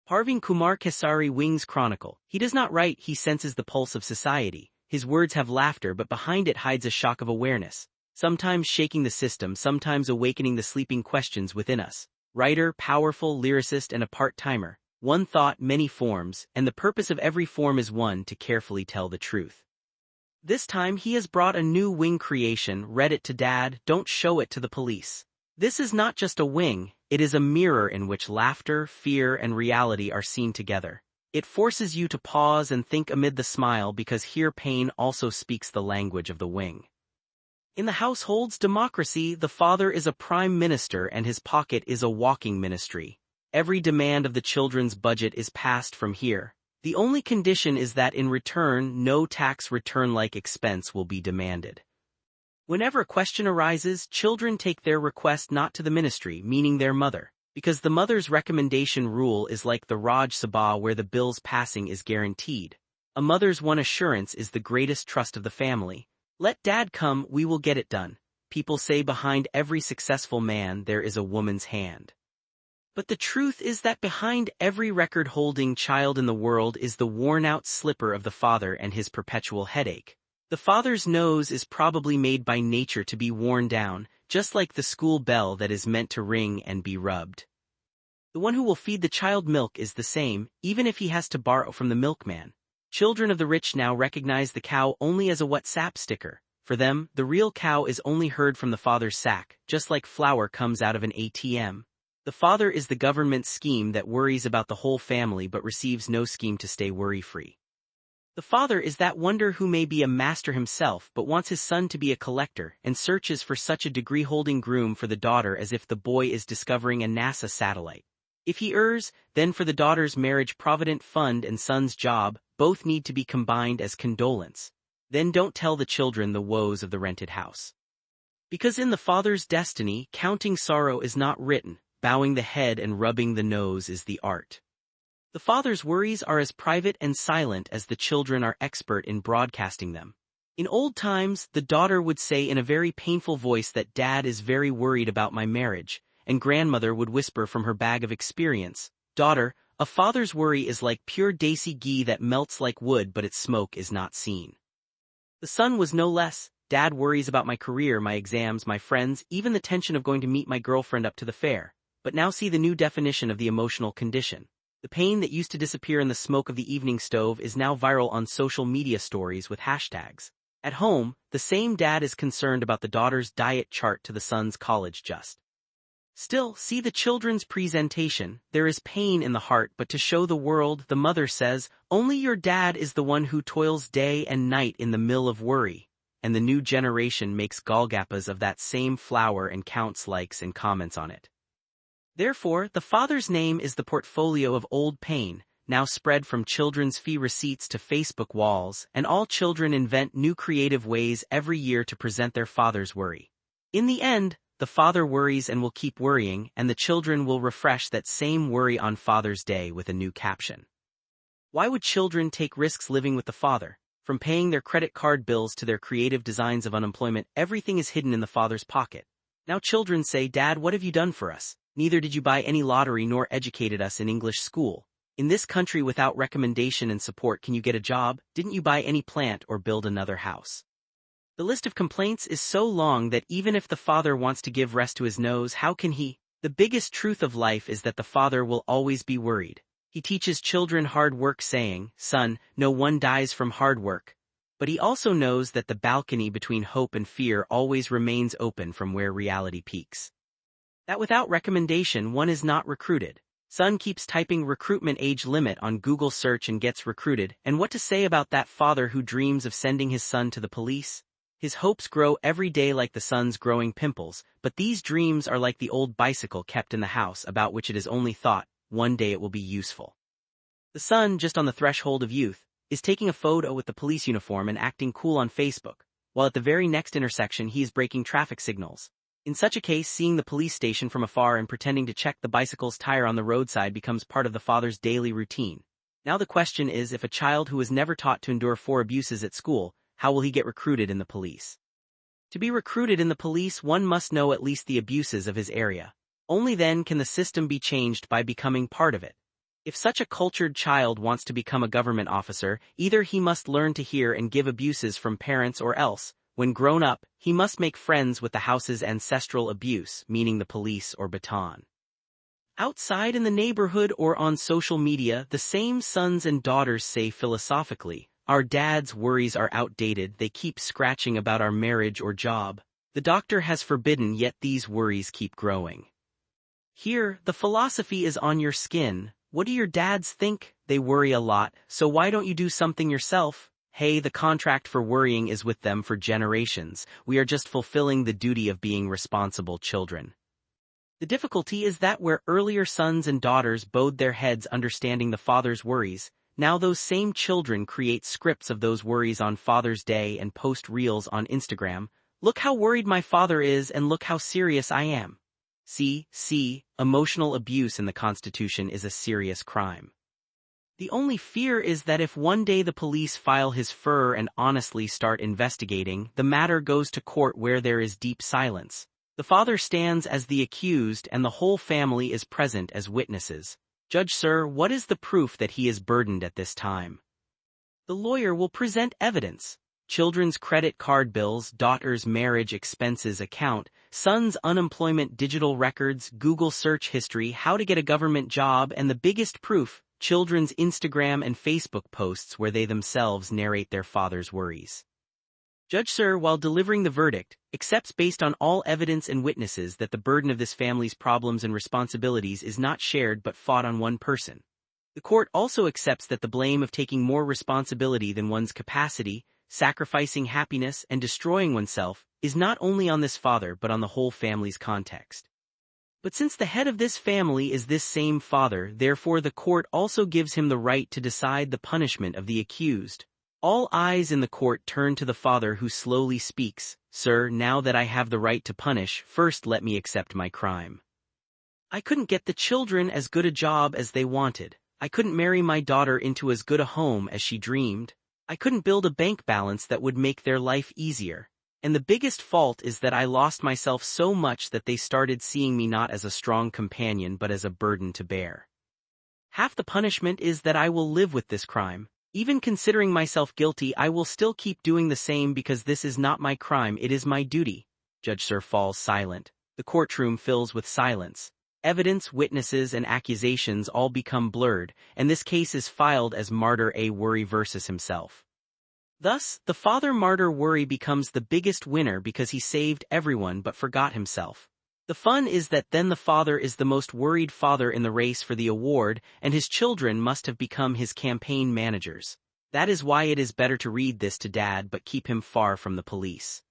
Parveen Kumar Kesari Wings Chronicle. He does not write, he senses the pulse of society. His words have laughter, but behind it hides a shock of awareness, sometimes shaking the system, sometimes awakening the sleeping questions within us. Writer, powerful, lyricist, and a part-timer. One thought, many forms, and the purpose of every form is one, to carefully tell the truth. This time he has brought a new wing creation. Read it to Dad, don't show it to the police. This is not just a wing, it is a mirror in which laughter, fear, and reality are seen together. It forces you to pause and think amid the smile, because here pain also speaks the language of the wing. In the household's democracy, the father is a prime minister and his pocket is a walking ministry. Every demand of the children's budget is passed from here. The only condition is that in return, no tax return-like expense will be demanded. Whenever a question arises, children take their request not to the ministry, meaning their mother, because the mother's recommendation rule is like the Raj Sabha where the bill's passing is guaranteed. A mother's one assurance is the greatest trust of the family. Let Dad come, we will get it done. People say behind every successful man there is a woman's hand. But the truth is that behind every record-holding child in the world is the worn-out slipper of the father and his perpetual headache. The father's nose is probably made by nature to be worn down, just like the school bell that is meant to ring and be rubbed. The one who will feed the child milk is the same, even if he has to borrow from the milkman. Children of the rich now recognize the cow only as a WhatsApp sticker. For them, the real cow is only heard from the father's sack, just like flour comes out of an ATM. The father is the government scheme that worries about the whole family but receives no scheme to stay worry-free. The father is that wonder who may be a master himself but wants his son to be a collector and searches for such a degree-holding groom for the daughter as if the boy is discovering a NASA satellite. If he errs, then for the daughter's marriage provident fund and son's job, both need to be combined as condolence. Then don't tell the children the woes of the rented house. Because in the father's destiny, counting sorrow is not written, bowing the head and rubbing the nose is the art. The father's worries are as private and silent as the children are expert in broadcasting them. In old times, the daughter would say in a very painful voice that Dad is very worried about my marriage, and grandmother would whisper from her bag of experience, daughter, a father's worry is like pure desi ghee that melts like wood but its smoke is not seen. The son was no less. Dad worries about my career, my exams, my friends, even the tension of going to meet my girlfriend up to the fair. But now see the new definition of the emotional condition. The pain that used to disappear in the smoke of the evening stove is now viral on social media stories with hashtags. At home, the same dad is concerned about the daughter's diet chart to the son's college just. Still, see the children's presentation. There is pain in the heart, but to show the world, the mother says, only your dad is the one who toils day and night in the mill of worry. And the new generation makes golgappas of that same flour and counts likes and comments on it. Therefore, the father's name is the portfolio of old pain, now spread from children's fee receipts to Facebook walls, and all children invent new creative ways every year to present their father's worry. In the end, the father worries and will keep worrying, and the children will refresh that same worry on Father's Day with a new caption. Why would children take risks living with the father? From paying their credit card bills to their creative designs of unemployment, everything is hidden in the father's pocket. Now children say, Dad, what have you done for us? Neither did you buy any lottery nor educated us in English school. In this country without recommendation and support, can you get a job? Didn't you buy any plant or build another house? The list of complaints is so long that even if the father wants to give rest to his nose, how can he? The biggest truth of life is that the father will always be worried. He teaches children hard work, saying, son, no one dies from hard work. But he also knows that the balcony between hope and fear always remains open from where reality peaks. That without recommendation one is not recruited. Son keeps typing recruitment age limit on Google search and gets recruited, and what to say about that father who dreams of sending his son to the police? His hopes grow every day like the son's growing pimples, but these dreams are like the old bicycle kept in the house about which it is only thought, one day it will be useful. The son, just on the threshold of youth, is taking a photo with the police uniform and acting cool on Facebook, while at the very next intersection he is breaking traffic signals. In such a case, seeing the police station from afar and pretending to check the bicycle's tire on the roadside becomes part of the father's daily routine. Now the question is, if a child who was never taught to endure 4 abuses at school, how will he get recruited in the police? To be recruited in the police, one must know at least the abuses of his area. Only then can the system be changed by becoming part of it. If such a cultured child wants to become a government officer, either he must learn to hear and give abuses from parents or else, when grown up, he must make friends with the house's ancestral abuse, meaning the police or baton. Outside in the neighborhood or on social media, the same sons and daughters say philosophically, "Our dad's worries are outdated, they keep scratching about our marriage or job. The doctor has forbidden, yet these worries keep growing." Here, the philosophy is on your skin. What do your dads think? They worry a lot, so why don't you do something yourself? Hey, the contract for worrying is with them for generations. We are just fulfilling the duty of being responsible children. The difficulty is that where earlier sons and daughters bowed their heads understanding the father's worries, now those same children create scripts of those worries on Father's Day and post reels on Instagram. Look how worried my father is and look how serious I am. See, emotional abuse in the Constitution is a serious crime. The only fear is that if one day the police file his fur and honestly start investigating, the matter goes to court where there is deep silence. The father stands as the accused and the whole family is present as witnesses. Judge, sir, what is the proof that he is burdened at this time? The lawyer will present evidence. Children's credit card bills, daughter's marriage expenses account, son's unemployment digital records, Google search history, how to get a government job, and the biggest proof, children's Instagram and Facebook posts where they themselves narrate their father's worries. Judge, sir, while delivering the verdict, accepts based on all evidence and witnesses that the burden of this family's problems and responsibilities is not shared but fought on one person. The court also accepts that the blame of taking more responsibility than one's capacity, sacrificing happiness and destroying oneself, is not only on this father but on the whole family's context. But since the head of this family is this same father, therefore the court also gives him the right to decide the punishment of the accused. All eyes in the court turn to the father who slowly speaks, "Sir, now that I have the right to punish, first let me accept my crime. I couldn't get the children as good a job as they wanted. I couldn't marry my daughter into as good a home as she dreamed. I couldn't build a bank balance that would make their life easier. And the biggest fault is that I lost myself so much that they started seeing me not as a strong companion but as a burden to bear. Half the punishment is that I will live with this crime. Even considering myself guilty, I will still keep doing the same because this is not my crime, it is my duty." Judge Sir falls silent. The courtroom fills with silence. Evidence, witnesses, and accusations all become blurred, and this case is filed as Martyr A. Worry versus himself. Thus, the father Martyr Worry becomes the biggest winner because he saved everyone but forgot himself. The fun is that then the father is the most worried father in the race for the award, and his children must have become his campaign managers. That is why it is better to read this to dad but keep him far from the police.